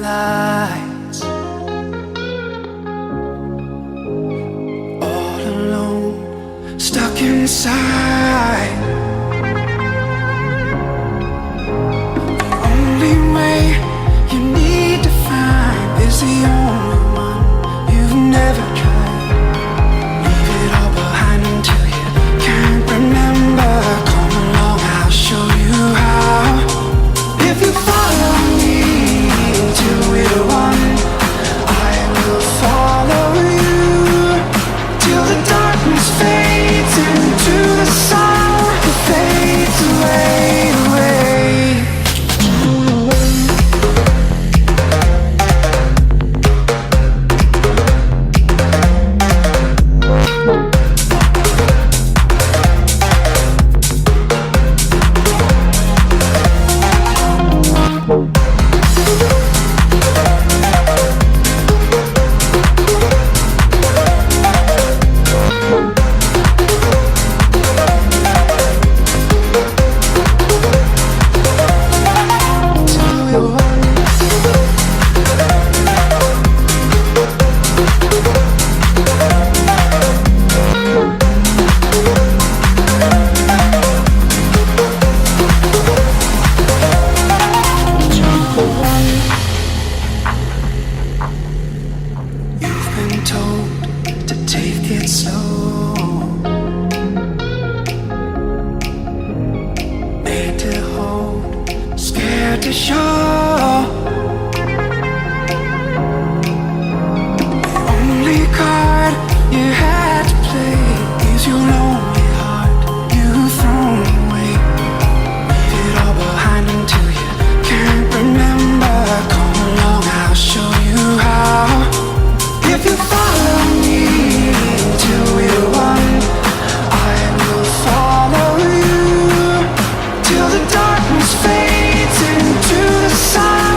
lights, all alone, stuck inside. The only way you need to find is the only one you've never tried. Leave it all behind until you can't remember. Come along, I'll show you how. If you follow me into it one, I will follow you till the darkness fades into the sun. It fades away, away. Told to take it slow, made to hold, scared to show. The only card you had to play is your lonely heart you've thrown away. Leave it all behind until you can't remember. Come along, I'll show you how. If you follow me till we're one, I will follow you till the darkness fades into the sun.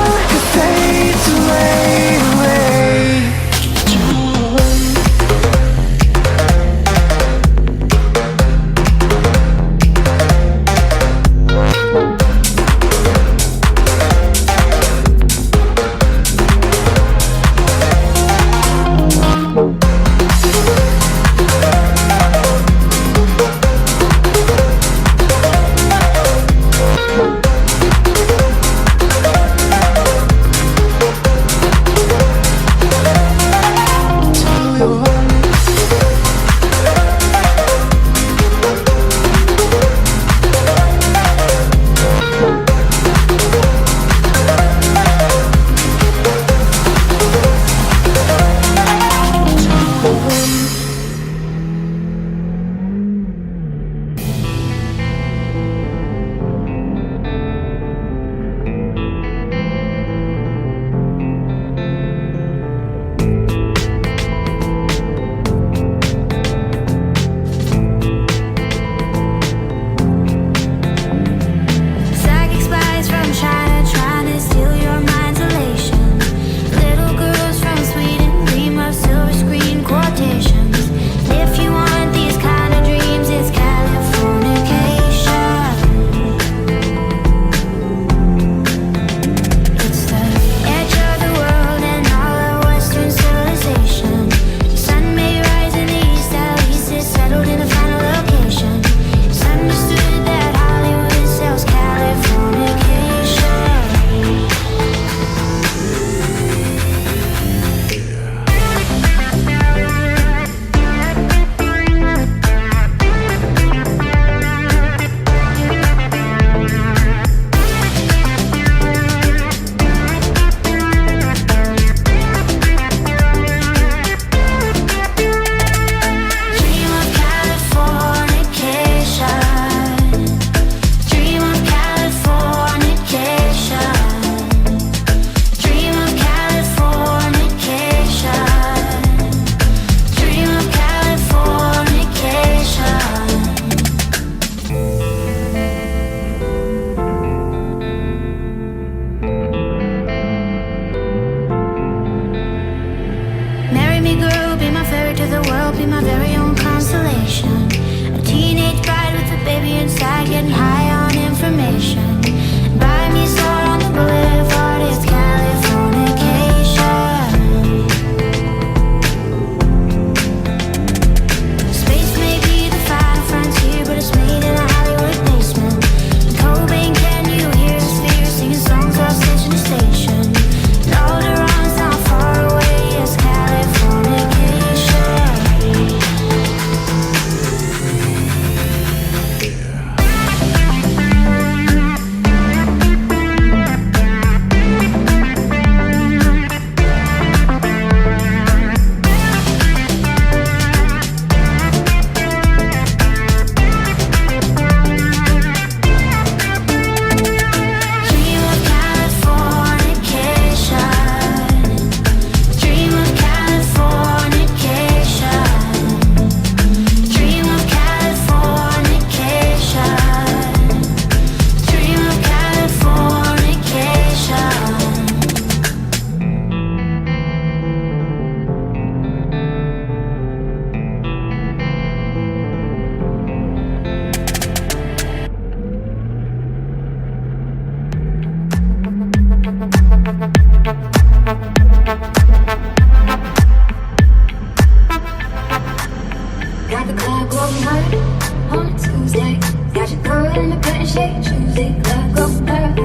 shake, Tuesday, club going hard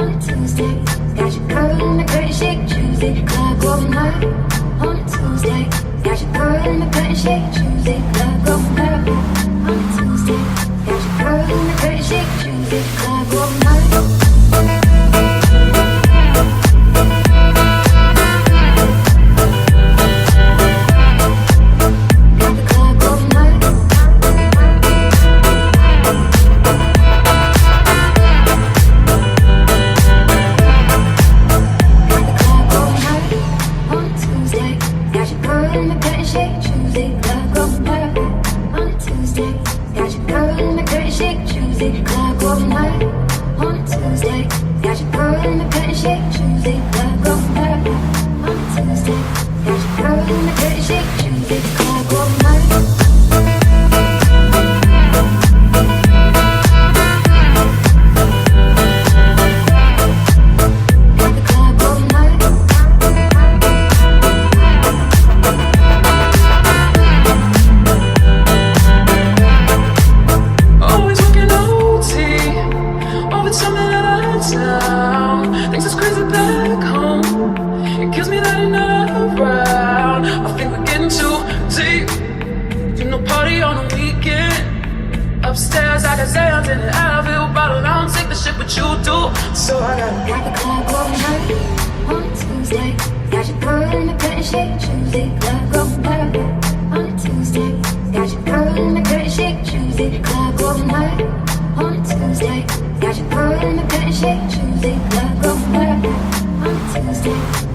on a Tuesday. Got your girl in the curtain shake, Tuesday, club going hard on a Tuesday. Got your girl in the curtain shake, Tuesday, club going hard on a Tuesday. Got your girl in the curtain shake, Tuesday, club going hard. Upstairs, I can say I'm in it. I feel bottled. I don't take the shit, but you do. So I got the club going hard on a Tuesday. Got your girl in the curtain shake, Tuesday. Club going hard on a Tuesday. Got your girl in the curtain shake, Tuesday. Club going hard on a Tuesday. Got your girl in the curtain shake, Tuesday. Club going hard on a Tuesday.